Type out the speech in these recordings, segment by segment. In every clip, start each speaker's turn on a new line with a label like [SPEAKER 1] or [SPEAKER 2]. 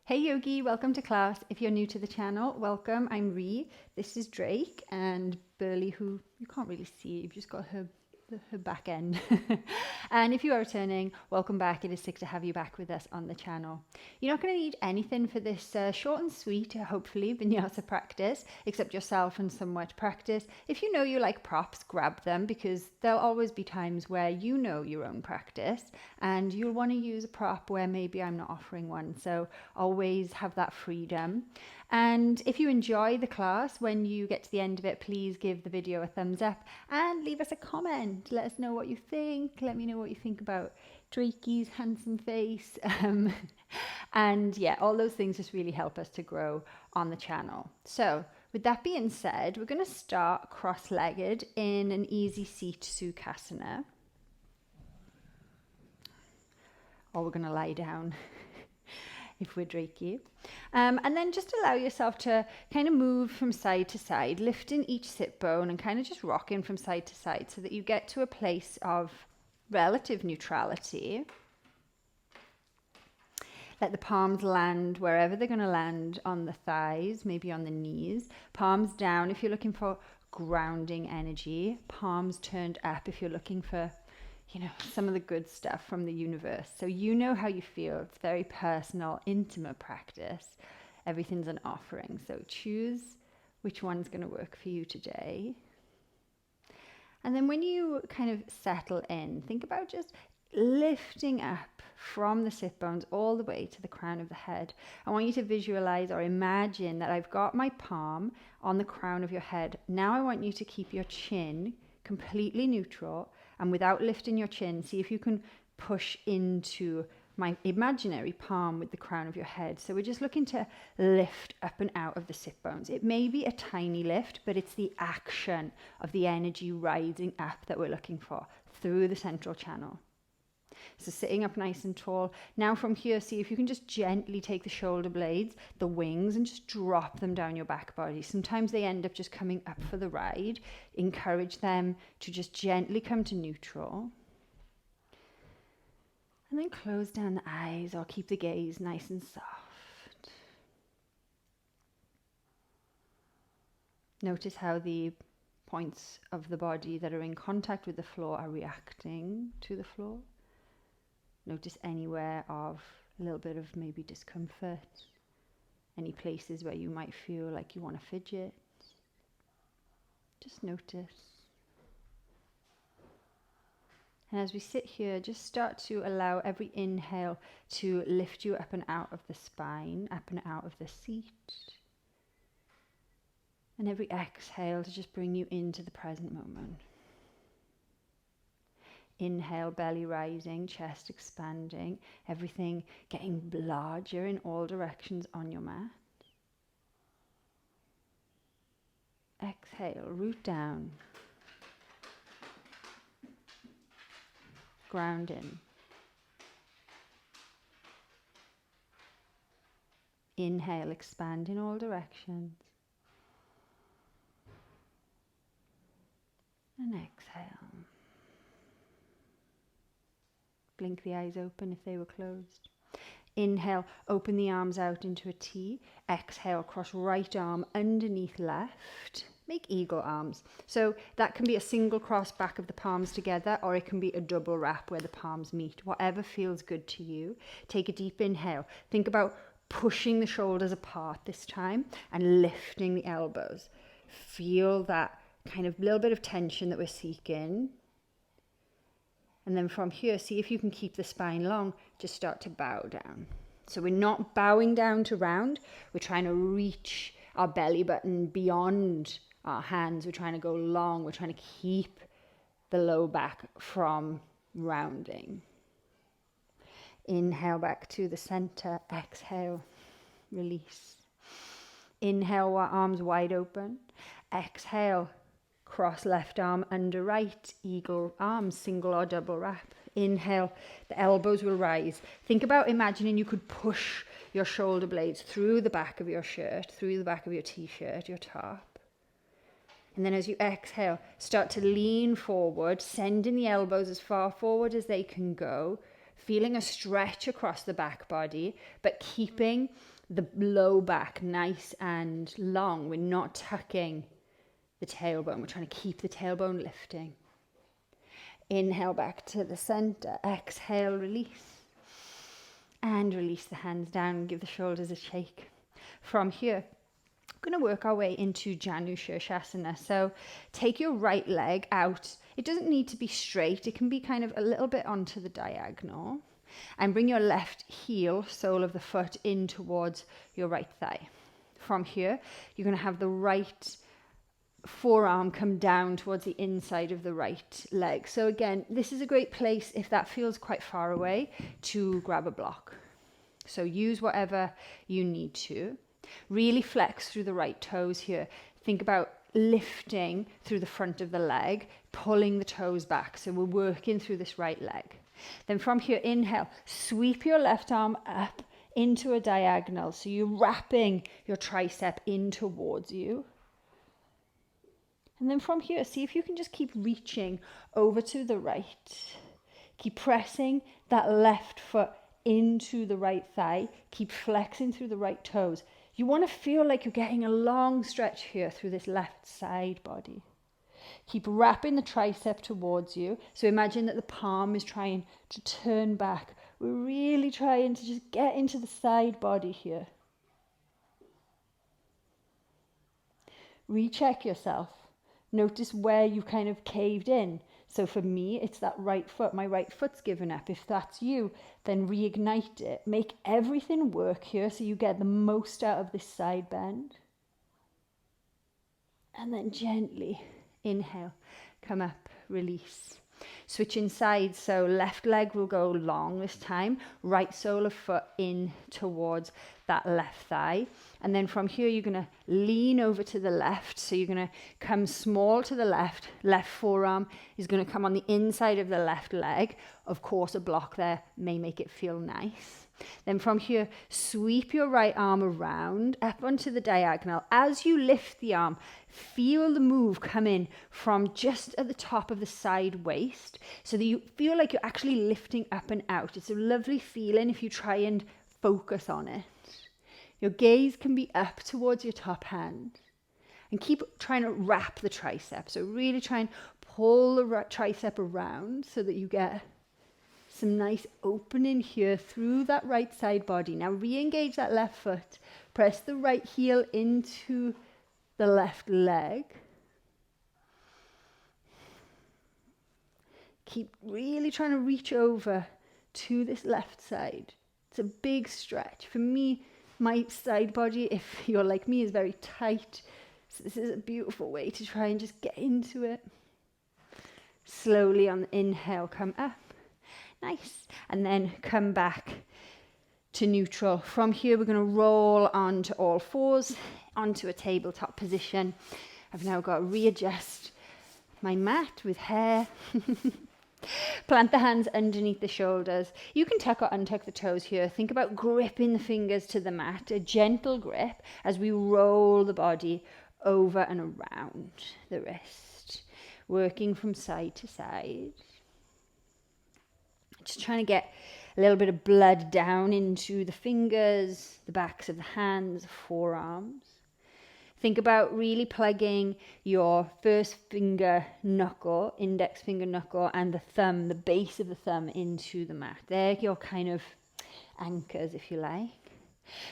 [SPEAKER 1] Hey Yogi, welcome to class. If you're new to the channel, welcome. I'm Ree. This is Drake and Burley, who you can't really see. You've just got her back end. And if you are returning, welcome back. It is sick to have you back with us on the channel. You're not going to need anything for this short and sweet, hopefully, Vinyasa practice, except yourself and some wet practice. If you know you like props, grab them, because there'll always be times where you know your own practice and you'll want to use a prop where maybe I'm not offering one. So always have that freedom. And if you enjoy the class, when you get to the end of it, please give the video a thumbs up and leave us a comment. Let us know what you think. Let me know what you think about Drakey's handsome face. And yeah, all those things just really help us to grow on the channel. So with that being said, we're going to start cross-legged in an easy seat Sukhasana. Or we're going to lie down if we're Drakey. And then just allow yourself to kind of move from side to side, lifting each sit bone and kind of just rocking from side to side so that you get to a place of relative neutrality. Let the palms land wherever they're going to land, on the thighs, maybe on the knees. Palms down if you're looking for grounding energy. Palms turned up if you're looking for some of the good stuff from the universe. So you know how you feel. It's very personal, intimate practice. Everything's an offering. So choose which one's going to work for you today. And then when you kind of settle in, think about just lifting up from the sit bones all the way to the crown of the head. I want you to visualize or imagine that I've got my palm on the crown of your head. Now I want you to keep your chin completely neutral, and without lifting your chin, see if you can push into my imaginary palm with the crown of your head. So we're just looking to lift up and out of the sit bones. It may be a tiny lift, but it's the action of the energy rising up that we're looking for through the central channel. So sitting up nice and tall. Now from here, see if you can just gently take the shoulder blades, the wings, and just drop them down your back body. Sometimes they end up just coming up for the ride. Encourage them to just gently come to neutral. And then close down the eyes or keep the gaze nice and soft. Notice how the points of the body that are in contact with the floor are reacting to the floor. Notice anywhere of a little bit of maybe discomfort, any places where you might feel like you want to fidget. Just notice. And as we sit here, just start to allow every inhale to lift you up and out of the spine, up and out of the seat. And every exhale to just bring you into the present moment. Inhale, belly rising, chest expanding, everything getting larger in all directions on your mat. Exhale, root down. Ground in. Inhale, expand in all directions. And exhale. Blink the eyes open if they were closed. Inhale, open the arms out into a T. Exhale, cross right arm underneath left. Make eagle arms. So that can be a single cross back of the palms together, or it can be a double wrap where the palms meet. Whatever feels good to you. Take a deep inhale. Think about pushing the shoulders apart this time and lifting the elbows. Feel that kind of little bit of tension that we're seeking. And then from here, see if you can keep the spine long. Just start to bow down. So we're not bowing down to round. We're trying to reach our belly button beyond our hands. We're trying to go long. We're trying to keep the low back from rounding. Inhale back to the center. Exhale, release. Inhale, arms wide open. Exhale, cross left arm under right, eagle arms, single or double wrap. Inhale, the elbows will rise. Think about imagining you could push your shoulder blades through the back of your shirt, through the back of your t-shirt, your top. And then as you exhale, start to lean forward, sending the elbows as far forward as they can go, feeling a stretch across the back body, but keeping the low back nice and long. We're not tucking the tailbone. We're trying to keep the tailbone lifting. Inhale back to the center. Exhale, release. And release the hands down and give the shoulders a shake. From here, we're going to work our way into Janu Shirshasana. So take your right leg out. It doesn't need to be straight. It can be kind of a little bit onto the diagonal. And bring your left heel, sole of the foot, in towards your right thigh. From here, you're going to have the right forearm come down towards the inside of the right leg. So again, this is a great place, if that feels quite far away, to grab a block. So use whatever you need to. Really flex through the right toes here. Think about lifting through the front of the leg, pulling the toes back. So we're working through this right leg. Then from here, inhale, sweep your left arm up into a diagonal. So you're wrapping your tricep in towards you. And then from here, see if you can just keep reaching over to the right. Keep pressing that left foot into the right thigh. Keep flexing through the right toes. You want to feel like you're getting a long stretch here through this left side body. Keep wrapping the tricep towards you. So imagine that the palm is trying to turn back. We're really trying to just get into the side body here. Recheck yourself. Notice where you kind of caved in. So for me, it's that right foot. My right foot's given up. If that's you, then reignite it. Make everything work here so you get the most out of this side bend. And then gently inhale, come up, release. Switching sides, so left leg will go long this time, right sole of foot in towards that left thigh. And then from here, you're going to lean over to the left. So you're going to come small to the left. Left forearm is going to come on the inside of the left leg. Of course, a block there may make it feel nice. Then from here, sweep your right arm around up onto the diagonal. As you lift the arm, feel the move come in from just at the top of the side waist so that you feel like you're actually lifting up and out. It's a lovely feeling if you try and focus on it. Your gaze can be up towards your top hand. And keep trying to wrap the tricep. So really try and pull the tricep around so that you get some nice opening here through that right side body. Now re-engage that left foot. Press the right heel into the left leg. Keep really trying to reach over to this left side. It's a big stretch. For me, my side body, if you're like me, is very tight. So this is a beautiful way to try and just get into it. Slowly on the inhale, come up. Nice. And then come back to neutral. From here, we're going to roll onto all fours, onto a tabletop position. I've now got to readjust my mat with hair. Plant the hands underneath the shoulders. You can tuck or untuck the toes here. Think about gripping the fingers to the mat, a gentle grip as we roll the body over and around the wrist, working from side to side. Just trying to get a little bit of blood down into the fingers, the backs of the hands, forearms. Think about really plugging your first finger knuckle, index finger knuckle, and the thumb, the base of the thumb, into the mat. They're your kind of anchors, if you like.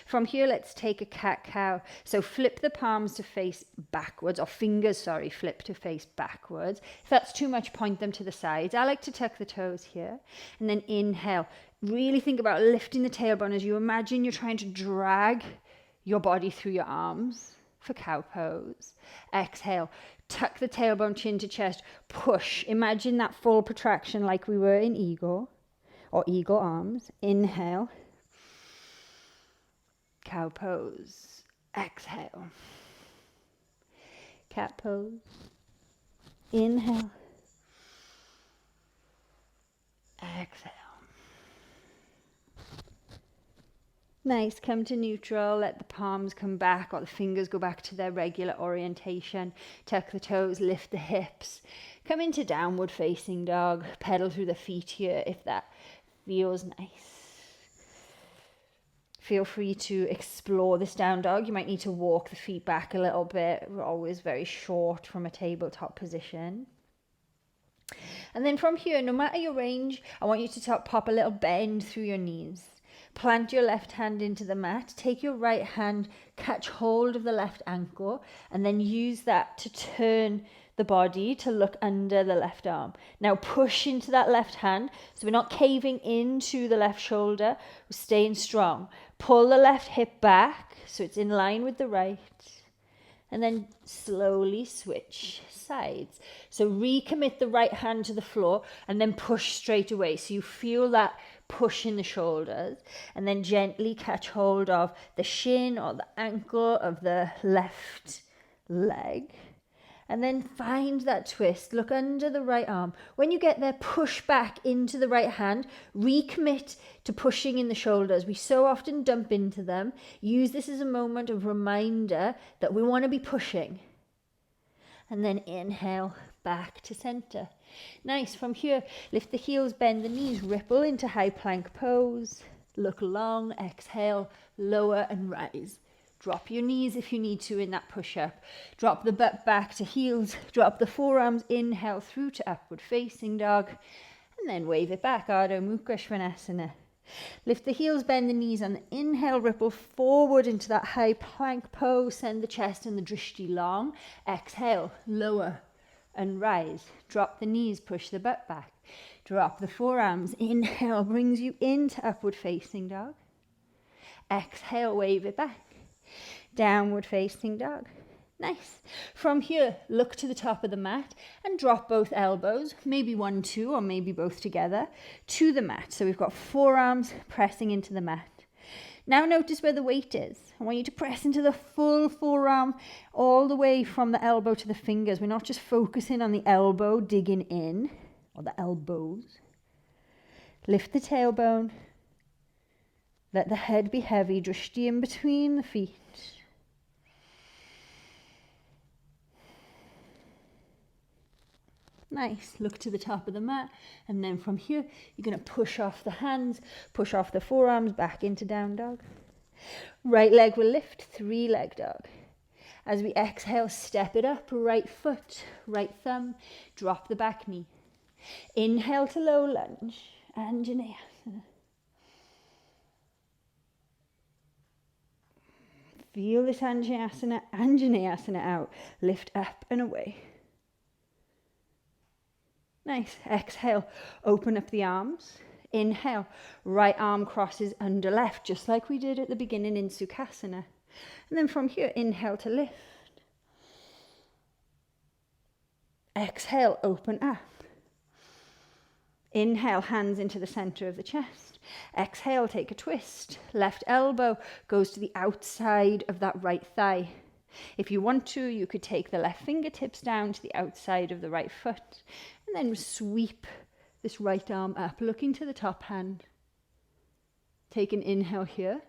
[SPEAKER 1] From here, let's take a cat-cow. So flip the palms to face backwards, or fingers, flip to face backwards. If that's too much, point them to the sides. I like to tuck the toes here. And then inhale. Really think about lifting the tailbone as you imagine you're trying to drag your body through your arms for cow pose. Exhale. Tuck the tailbone, chin to chest. Push. Imagine that full protraction like we were in eagle, or eagle arms. Inhale. Cow pose. Exhale. Cat pose. Inhale. Exhale. Nice. Come to neutral. Let the palms come back or the fingers go back to their regular orientation. Tuck the toes. Lift the hips. Come into downward facing dog. Pedal through the feet here if that feels nice. Feel free to explore this down dog. You might need to walk the feet back a little bit. We're always very short from a tabletop position. And then from here, no matter your range, I want you to pop a little bend through your knees. Plant your left hand into the mat. Take your right hand, catch hold of the left ankle, and then use that to turn the body to look under the left arm. Now push into that left hand, so we're not caving into the left shoulder, we're staying strong. Pull the left hip back so it's in line with the right, and then slowly switch sides. So recommit the right hand to the floor and then push straight away, so you feel that push in the shoulders, and then gently catch hold of the shin or the ankle of the left leg. And then find that twist, look under the right arm. When you get there, push back into the right hand, recommit to pushing in the shoulders. We so often dump into them. Use this as a moment of reminder that we want to be pushing. And then inhale, back to center. Nice, from here, lift the heels, bend the knees, ripple into high plank pose. Look long, exhale, lower and rise. Drop your knees if you need to in that push-up. Drop the butt back to heels. Drop the forearms, inhale through to upward facing dog. And then wave it back, Ardha Mukha Svanasana. Lift the heels, bend the knees on the inhale, ripple forward into that high plank pose. Send the chest and the drishti long. Exhale, lower and rise. Drop the knees, push the butt back. Drop the forearms. Inhale brings you into upward facing dog. Exhale, wave it back. Downward facing dog. Nice. From here, look to the top of the mat and drop both elbows, maybe 1, 2, or maybe both together, to the mat. So we've got forearms pressing into the mat. Now notice where the weight is. I want you to press into the full forearm all the way from the elbow to the fingers. We're not just focusing on the elbow digging in, or the elbows. Lift the tailbone. Let the head be heavy, drishti in between the feet. Nice, look to the top of the mat, and then from here, you're going to push off the hands, push off the forearms, back into down dog. Right leg will lift, 3-leg dog. As we exhale, step it up, right foot, right thumb, drop the back knee. Inhale to low lunge, Anjaneyasana. Feel this Anjaneyasana out, lift up and away. Nice. Exhale, open up the arms. Inhale, right arm crosses under left, just like we did at the beginning in Sukhasana. And then from here, inhale to lift. Exhale, open up. Inhale, hands into the center of the chest. Exhale, take a twist. Left elbow goes to the outside of that right thigh. If you want to, you could take the left fingertips down to the outside of the right foot and then sweep this right arm up, looking to the top hand. Take an inhale here.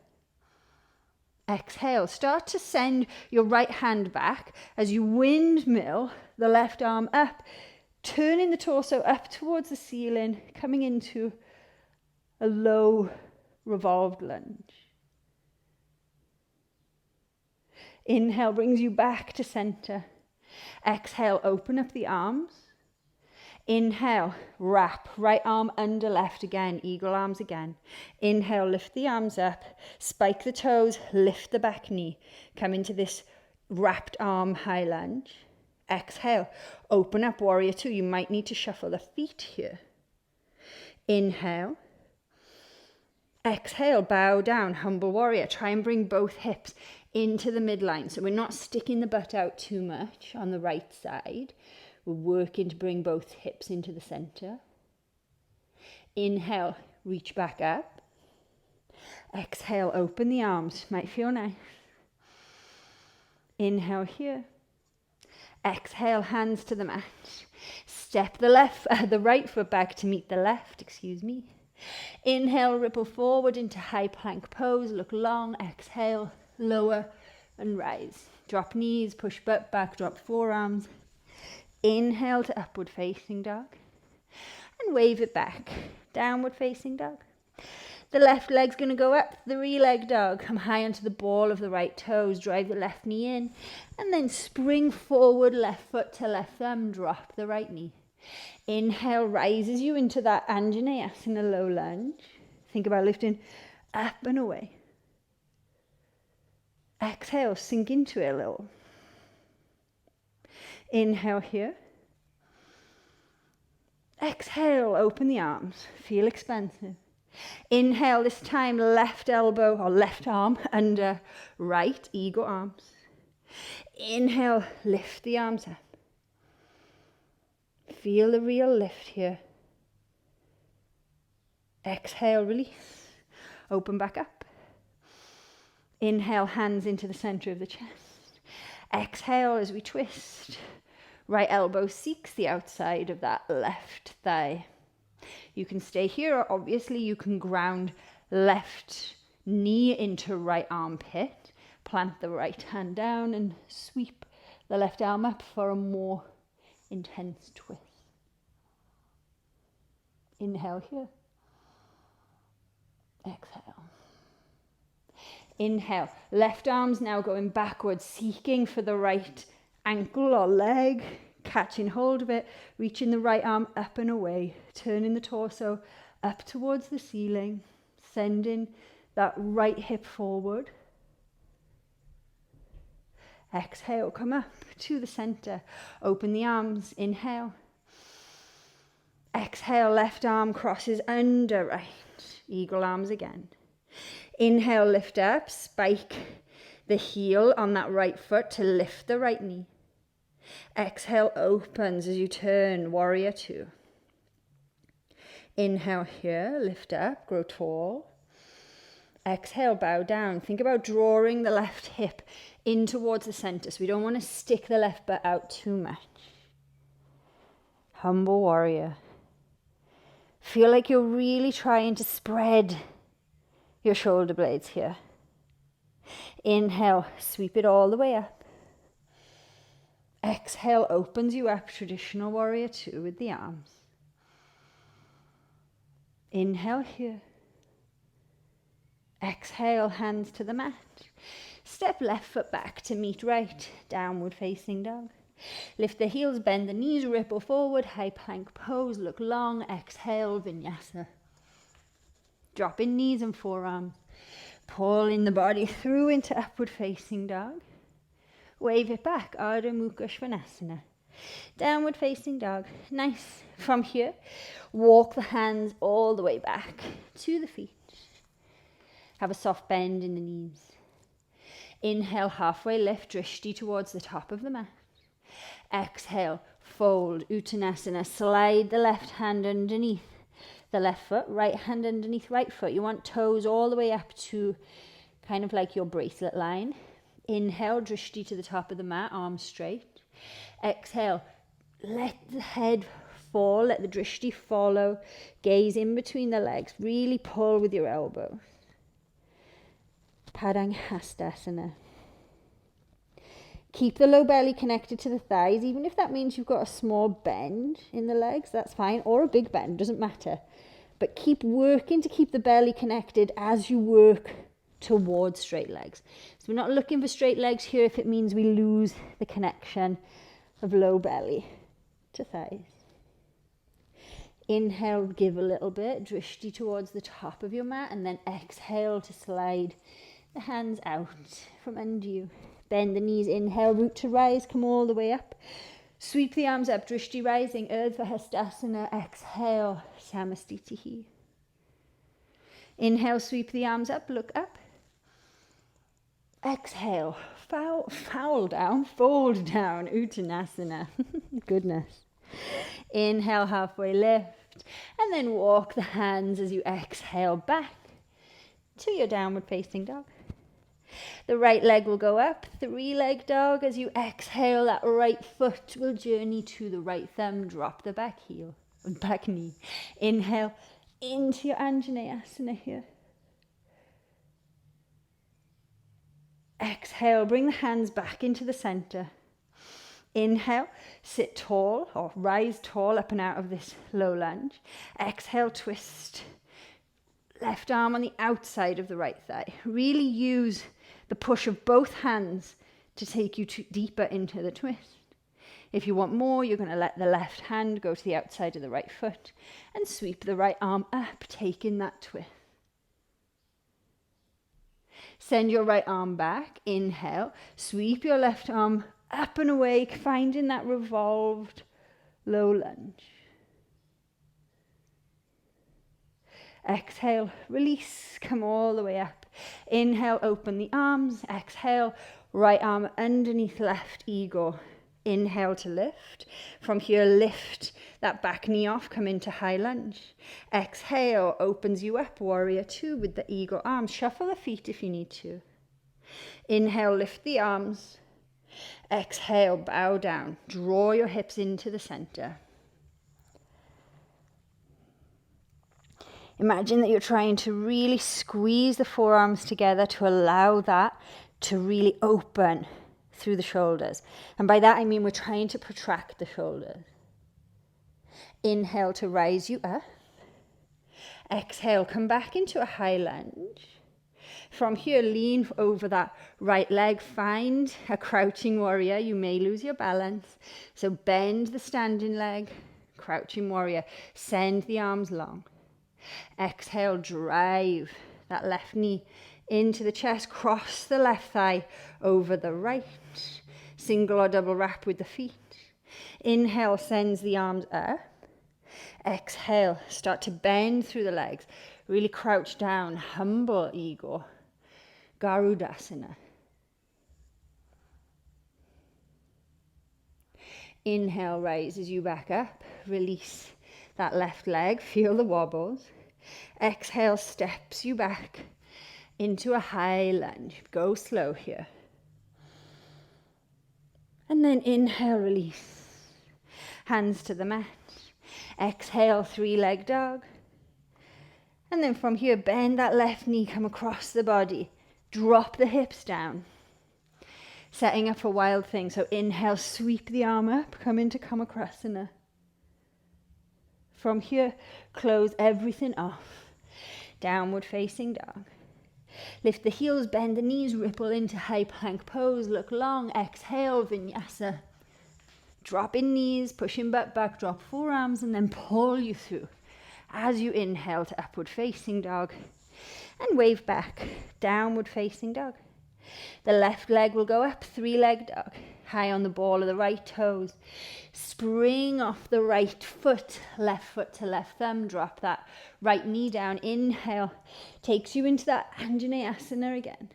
[SPEAKER 1] Exhale, start to send your right hand back as you windmill the left arm up, turning the torso up towards the ceiling, coming into a low revolved lunge. Inhale brings you back to center. Exhale, open up the arms. Inhale, wrap, right arm under left again, eagle arms again. Inhale, lift the arms up, spike the toes, lift the back knee. Come into this wrapped arm high lunge. Exhale, open up, warrior 2. You might need to shuffle the feet here. Inhale. Exhale, bow down, humble warrior. Try and bring both hips into the midline. So we're not sticking the butt out too much on the right side. We're working to bring both hips into the center. Inhale, reach back up. Exhale, open the arms. Might feel nice. Inhale here. Exhale, hands to the mat. Step the right foot back to meet the left, Inhale, ripple forward into high plank pose. Look long. Exhale, lower and rise. Drop knees, push butt back, drop forearms. Inhale to upward facing dog. And wave it back. Downward facing dog. The left leg's going to go up, 3-leg dog. Come high onto the ball of the right toes, drive the left knee in, and then spring forward, left foot to left thumb, drop the right knee. Inhale, rises you into that Anjaneyasana low lunge. Think about lifting up and away. Exhale, sink into it a little. Inhale here. Exhale, open the arms, feel expansive. Inhale, this time left elbow or left arm under right ego arms. Inhale, lift the arms up. Feel the real lift here. Exhale, release. Open back up. Inhale, hands into the center of the chest. Exhale as we twist. Right elbow seeks the outside of that left thigh. You can stay here, or obviously you can ground left knee into right armpit. Plant the right hand down and sweep the left arm up for a more intense twist. Inhale here. Exhale. Inhale. Left arm's now going backwards, seeking for the right ankle or leg, catching hold of it, reaching the right arm up and away, turning the torso up towards the ceiling, sending that right hip forward. Exhale, come up to the center, open the arms, inhale. Exhale, left arm crosses under right, eagle arms again. Inhale, lift up, spike the heel on that right foot to lift the right knee. Exhale, opens as you turn, warrior two. Inhale here, lift up, grow tall. Exhale, bow down. Think about drawing the left hip in towards the center, so we don't want to stick the left butt out too much. Humble warrior. Feel like you're really trying to spread your shoulder blades here. Inhale, sweep it all the way up. Exhale, opens you up, traditional warrior two with the arms. Inhale here. Exhale, hands to the mat. Step left foot back to meet right, downward facing dog. Lift the heels, bend the knees, ripple forward, high plank pose, look long, exhale, vinyasa. Drop in knees and forearms. Pulling the body through into upward facing dog. Wave it back, Ardha Mukha Svanasana. Downward facing dog. Nice. From here, walk the hands all the way back to the feet. Have a soft bend in the knees. Inhale, halfway lift, drishti towards the top of the mat. Exhale, fold, Uttanasana. Slide the left hand underneath the left foot, right hand underneath right foot. You want toes all the way up to kind of like your bracelet line. Inhale, drishti to the top of the mat, arms straight. Exhale, let the head fall, let the drishti follow. Gaze in between the legs. Really pull with your elbows. Padangusthasana. Keep the low belly connected to the thighs, even if that means you've got a small bend in the legs, that's fine, or a big bend, doesn't matter. But keep working to keep the belly connected as you work towards straight legs. So we're not looking for straight legs here if it means we lose the connection of low belly to thighs. Inhale, give a little bit, drishti towards the top of your mat, and then exhale to slide the hands out from under you. Bend the knees, inhale, root to rise, come all the way up. Sweep the arms up, drishti rising, Urdhva Hastasana, exhale, Samastitihi. Inhale, sweep the arms up, look up. Exhale, foul down, fold down, Uttanasana. Goodness. Inhale, halfway lift, and then walk the hands as you exhale back to your downward facing dog. The right leg will go up, 3-leg dog. As you exhale, that right foot will journey to the right thumb, drop the back heel, back knee. Inhale into your Anjaneyasana here. Exhale, bring the hands back into the center. Inhale, sit tall or rise tall up and out of this low lunge. Exhale, twist. Left arm on the outside of the right thigh. Really use the push of both hands to take you deeper into the twist. If you want more, you're going to let the left hand go to the outside of the right foot and sweep the right arm up, taking that twist. Send your right arm back. Inhale. Sweep your left arm up and away, finding that revolved low lunge. Exhale, release, come all the way up. Inhale, open the arms. Exhale, right arm underneath left ego. Inhale to lift. From here, lift that back knee off, come into high lunge. Exhale, opens you up, warrior two with the ego arms. Shuffle the feet if you need to. Inhale, lift the arms. Exhale, bow down. Draw your hips into the center. Imagine that you're trying to really squeeze the forearms together to allow that to really open through the shoulders. And by that I mean we're trying to protract the shoulders. Inhale to rise you up. Exhale, come back into a high lunge. From here, lean over that right leg. Find a crouching warrior. You may lose your balance. So bend the standing leg, crouching warrior. Send the arms long. Exhale, drive that left knee into the chest. Cross the left thigh over the right. Single or double wrap with the feet. Inhale, sends the arms up. Exhale, start to bend through the legs. Really crouch down, humble ego. Garudasana. Inhale, raises you back up. Release that left leg, feel the wobbles. Exhale, steps you back into a high lunge. Go slow here. And then inhale, release. Hands to the mat. Exhale, three-leg dog. And then from here, bend that left knee, come across the body. Drop the hips down. Setting up for wild thing. So inhale, sweep the arm up, come into Kamakrasana. From here, close everything off. Downward facing dog. Lift the heels, bend the knees, ripple into high plank pose. Look long, exhale, Vinyasa. Drop in knees, pushing butt back, drop forearms, and then pull you through. As you inhale to upward facing dog. And wave back, downward facing dog. The left leg will go up, three-leg dog. High on the ball of the right toes. Spring off the right foot to left thumb. Drop that right knee down. Inhale, takes you into that Anjaneyasana again.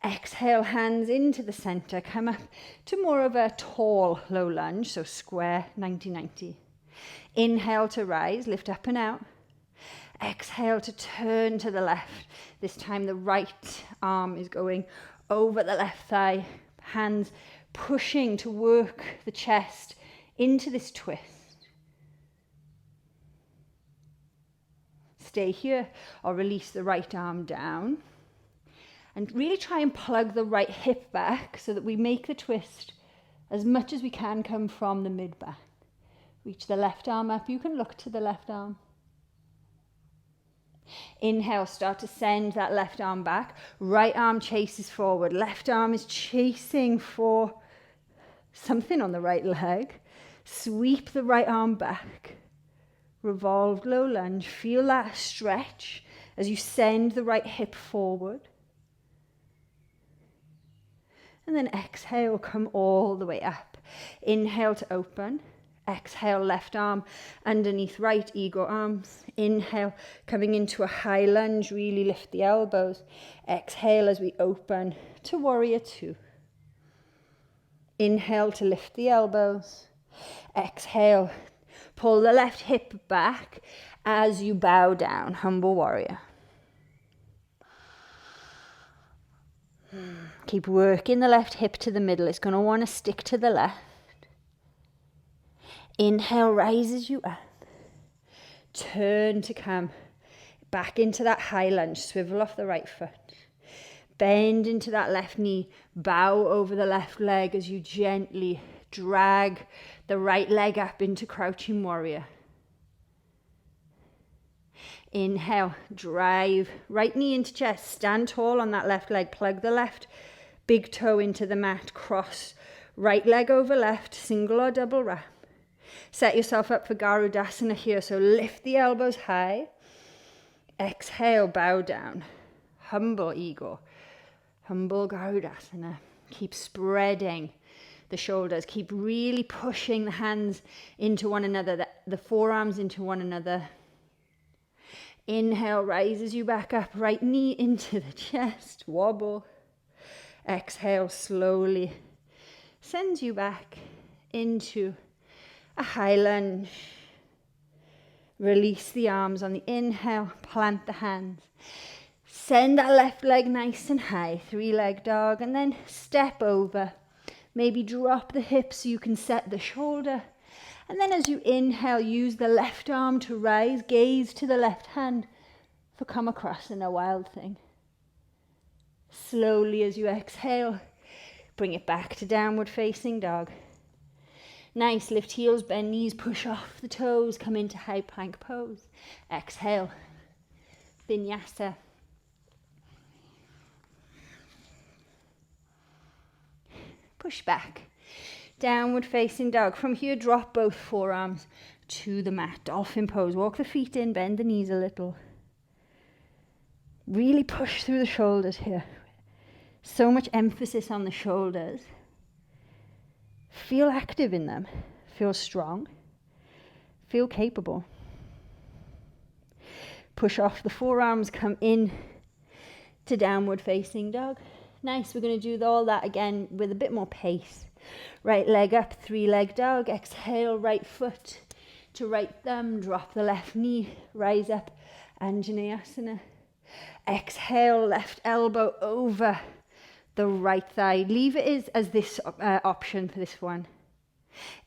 [SPEAKER 1] Exhale, hands into the center. Come up to more of a tall low lunge, so square 90-90. Inhale to rise, lift up and out. Exhale to turn to the left. This time the right arm is going over the left thigh. Hands pushing to work the chest into this twist. Stay here or release the right arm down. And really try and plug the right hip back so that we make the twist as much as we can come from the mid back. Reach the left arm up. You can look to the left arm. Inhale, start to send that left arm back. Right arm chases forward. Left arm is chasing for something on the right leg. Sweep the right arm back. Revolved low lunge. Feel that stretch as you send the right hip forward. And then exhale, come all the way up. Inhale to open. Exhale, left arm underneath right, ego arms. Inhale, coming into a high lunge, really lift the elbows. Exhale as we open to warrior two. Inhale to lift the elbows. Exhale, pull the left hip back as you bow down, humble warrior. Keep working the left hip to the middle. It's going to want to stick to the left. Inhale, rises you up. Turn to come back into that high lunge. Swivel off the right foot. Bend into that left knee. Bow over the left leg as you gently drag the right leg up into crouching warrior. Inhale, drive right knee into chest, stand tall on that left leg, plug the left big toe into the mat, cross right leg over left, single or double wrap. Set yourself up for Garudasana here, so lift the elbows high. Exhale, bow down. Humble eagle, humble Garudasana. Keep spreading the shoulders, keep really pushing the hands into one another, the forearms into one another. Inhale, rises you back up, right knee into the chest, wobble. Exhale, slowly sends you back into a high lunge. Release the arms on the inhale, plant the hands. Send that left leg nice and high, 3-leg dog, and then step over. Maybe drop the hips so you can set the shoulder. And then as you inhale, use the left arm to rise, gaze to the left hand for come across in a wild thing. Slowly as you exhale, bring it back to downward facing dog. Nice, lift heels, bend knees, push off the toes, come into high plank pose. Exhale, Vinyasa. Push back, downward facing dog. From here, drop both forearms to the mat, dolphin pose. Walk the feet in, bend the knees a little. Really push through the shoulders here. So much emphasis on the shoulders. Feel active in them. Feel strong. Feel capable. Push off the forearms, come in to downward facing dog. Nice, we're going to do all that again with a bit more pace. Right leg up, 3-leg dog. Exhale, right foot to right thumb. Drop the left knee, rise up, Anjaneyasana. Exhale, left elbow over the right thigh. Leave it as this option for this one.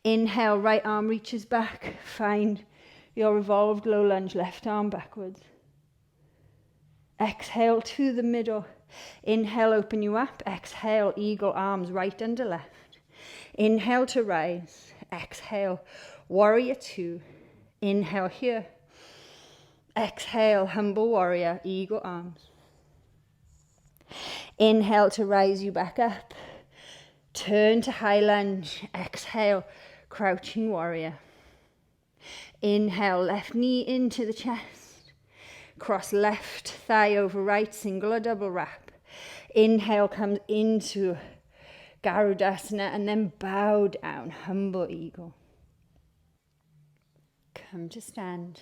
[SPEAKER 1] Inhale, right arm reaches back. Find your revolved low lunge, left arm backwards. Exhale to the middle. Inhale, open you up. Exhale, eagle arms right under left. Inhale to rise. Exhale, warrior 2. Inhale here. Exhale, humble warrior, eagle arms. Inhale to rise you back up. Turn to high lunge. Exhale, crouching warrior. Inhale, left knee into the chest. Cross left thigh over right, single or double wrap. Inhale comes into Garudasana and then bow down, humble eagle. Come to stand.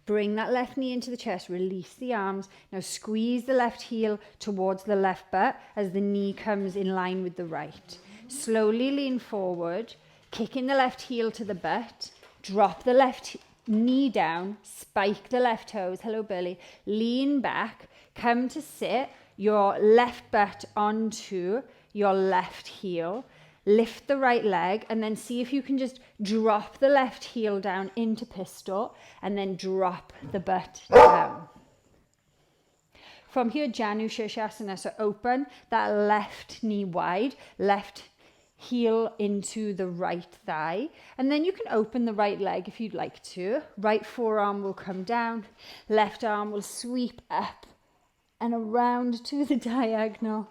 [SPEAKER 1] Bring that left knee into the chest, release the arms. Now squeeze the left heel towards the left butt as the knee comes in line with the right. Slowly lean forward, kicking the left heel to the butt. Drop the left knee down, spike the left toes. Hello, Burley. Lean back, come to sit, your left butt onto your left heel. Lift the right leg and then see if you can just drop the left heel down into pistol and then drop the butt down. From here, Janu Shirshasana, so open that left knee wide, left heel into the right thigh, and then you can open the right leg if you'd like to. Right forearm will come down, left arm will sweep up and around to the diagonal,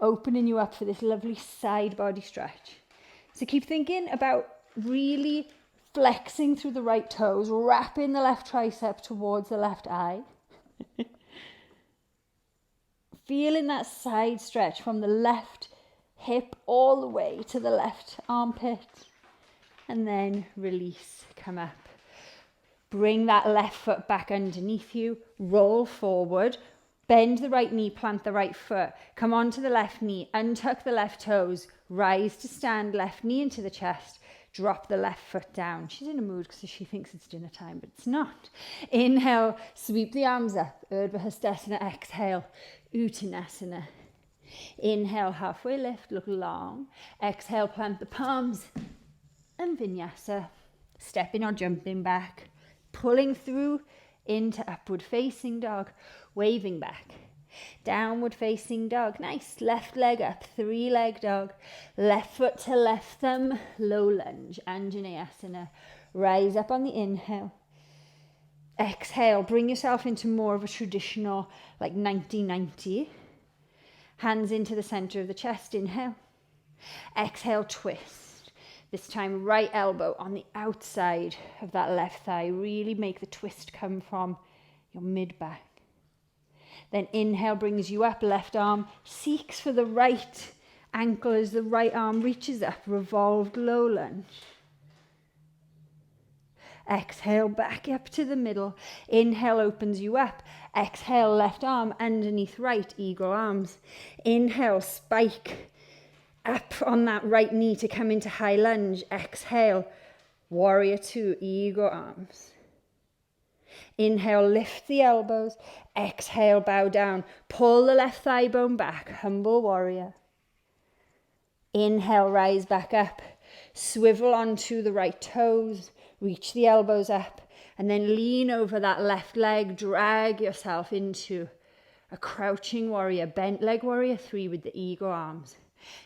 [SPEAKER 1] opening you up for this lovely side body stretch. So keep thinking about really flexing through the right toes, wrapping the left tricep towards the left eye. Feeling that side stretch from the left hip all the way to the left armpit. And then release, come up. Bring that left foot back underneath you, roll forward. Bend the right knee, plant the right foot. Come onto the left knee, untuck the left toes, rise to stand, left knee into the chest, drop the left foot down. She's in a mood because she thinks it's dinner time, but it's not. Inhale, sweep the arms up, Urdhva Hastasana. Exhale, Uttanasana. Inhale, halfway lift, look long. Exhale, plant the palms and Vinyasa. Stepping or jumping back, pulling through into upward facing dog, waving back. Downward facing dog, nice, left leg up, 3-leg dog, left foot to left thumb, low lunge, Anjaneyasana. Rise up on the inhale. Exhale, bring yourself into more of a traditional, like 90-90. Hands into the center of the chest, inhale. Exhale, twist. This time, right elbow on the outside of that left thigh. Really make the twist come from your mid-back. Then inhale brings you up, left arm seeks for the right ankle as the right arm reaches up, revolved low lunge. Exhale, back up to the middle. Inhale opens you up. Exhale, left arm underneath right, eagle arms. Inhale, spike up on that right knee to come into high lunge. Exhale, warrior two, eagle arms. Inhale, lift the elbows. Exhale, bow down. Pull the left thigh bone back, humble warrior. Inhale, rise back up. Swivel onto the right toes. Reach the elbows up. And then lean over that left leg. Drag yourself into a crouching warrior. Bent leg warrior three with the eagle arms.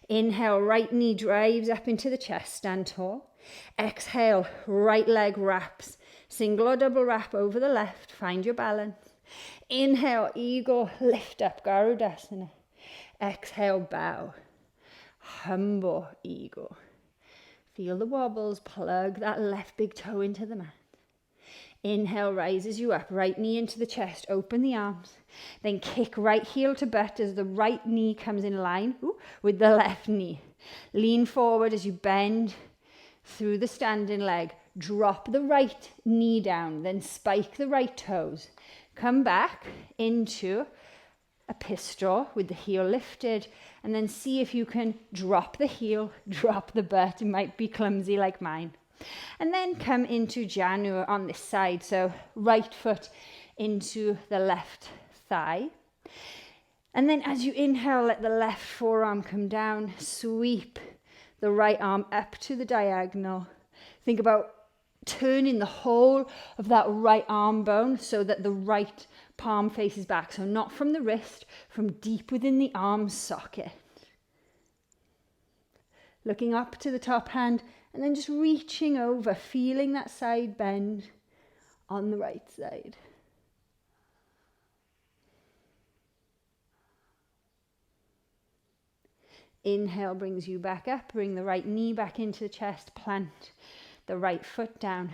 [SPEAKER 1] Inhale, right knee drives up into the chest. Stand tall. Exhale, right leg wraps. Single or double wrap over the left. Find your balance. Inhale, eagle, lift up, Garudasana. Exhale, bow. Humble eagle. Feel the wobbles. Plug that left big toe into the mat. Inhale rises you up. Right knee into the chest. Open the arms. Then kick right heel to butt as the right knee comes in line with the left knee. Lean forward as you bend through the standing leg. Drop the right knee down. Then spike the right toes. Come back into a pistol with the heel lifted, and then see if you can drop the heel, drop the butt. It might be clumsy like mine. And then come into Janu on this side. So right foot into the left thigh. And then as you inhale, let the left forearm come down. Sweep the right arm up to the diagonal. Think about turning the whole of that right arm bone so that the right palm faces back. So not from the wrist, from deep within the arm socket. Looking up to the top hand and then just reaching over, feeling that side bend on the right side. Inhale brings you back up. Bring the right knee back into the chest. Plant the right foot down.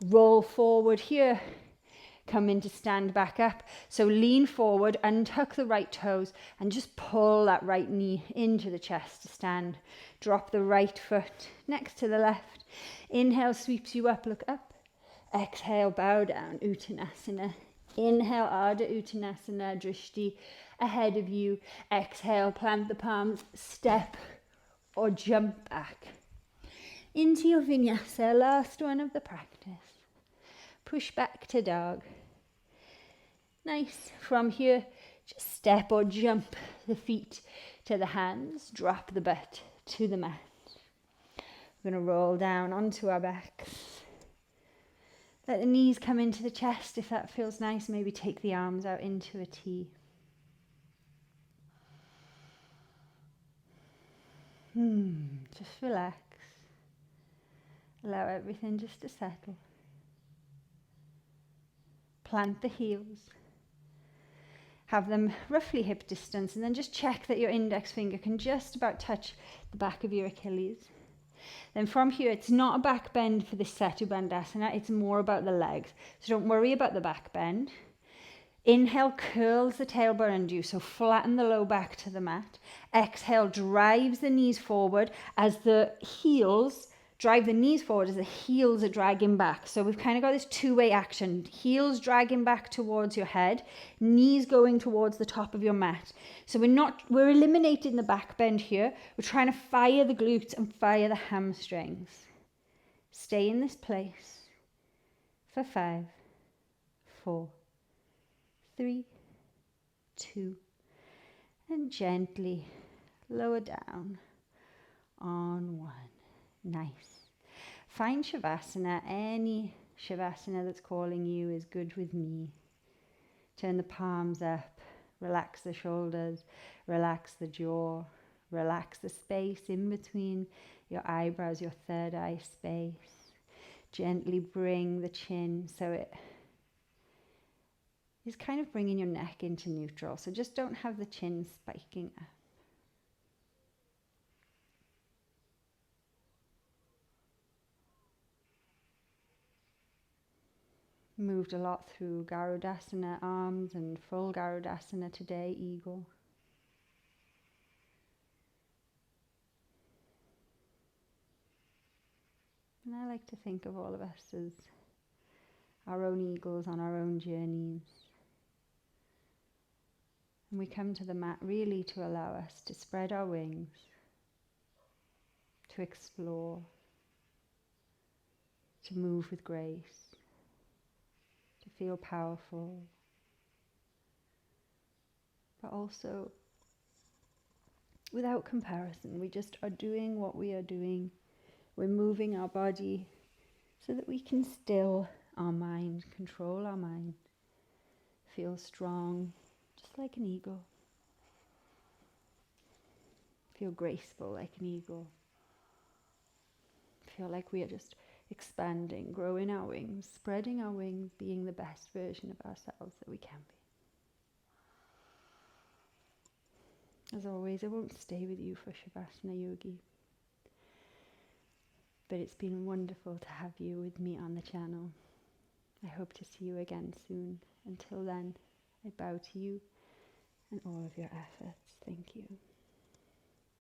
[SPEAKER 1] Roll forward here. Come into stand back up. So lean forward, untuck the right toes and just pull that right knee into the chest to stand. Drop the right foot next to the left. Inhale sweeps you up, look up. Exhale, bow down, Uttanasana. Inhale, Ardha Uttanasana, Drishti ahead of you. Exhale, plant the palms, step or jump back into your Vinyasa, last one of the practice. Push back to dog. Nice. From here, just step or jump the feet to the hands. Drop the butt to the mat. We're going to roll down onto our backs. Let the knees come into the chest if that feels nice. Maybe take the arms out into a T. Just relax. Allow everything just to settle. Plant the heels. Have them roughly hip distance, and then just check that your index finger can just about touch the back of your Achilles. Then from here, it's not a back bend for this Setu Bandhasana, it's more about the legs. So don't worry about the back bend. Inhale, curls the tailbone under you, so flatten the low back to the mat. Exhale, drives the knees forward as the heels, drive the knees forward as the heels are dragging back. So we've kind of got this two-way action. Heels dragging back towards your head, knees going towards the top of your mat. So we're eliminating the back bend here. We're trying to fire the glutes and fire the hamstrings. Stay in this place for 5, 4, 3, 2, and gently lower down on 1. Nice. Find Shavasana. Any Shavasana that's calling you is good with me. Turn the palms up. Relax the shoulders. Relax the jaw. Relax the space in between your eyebrows, your third eye space. Gently bring the chin so it is kind of bringing your neck into neutral. So just don't have the chin spiking up. Moved a lot through Garudasana arms and full Garudasana today, eagle. And I like to think of all of us as our own eagles on our own journeys. And we come to the mat really to allow us to spread our wings, to explore, to move with grace, to feel powerful, but also without comparison. We just are doing what we are doing. We're moving our body so that we can still our mind, control our mind, feel strong, just like an eagle. Feel graceful like an eagle. Feel like we are just expanding, growing our wings, spreading our wings, being the best version of ourselves that we can be. As always, I won't stay with you for Shavasana Yogi, but it's been wonderful to have you with me on the channel. I hope to see you again soon. Until then, I bow to you and all of your efforts. Thank you.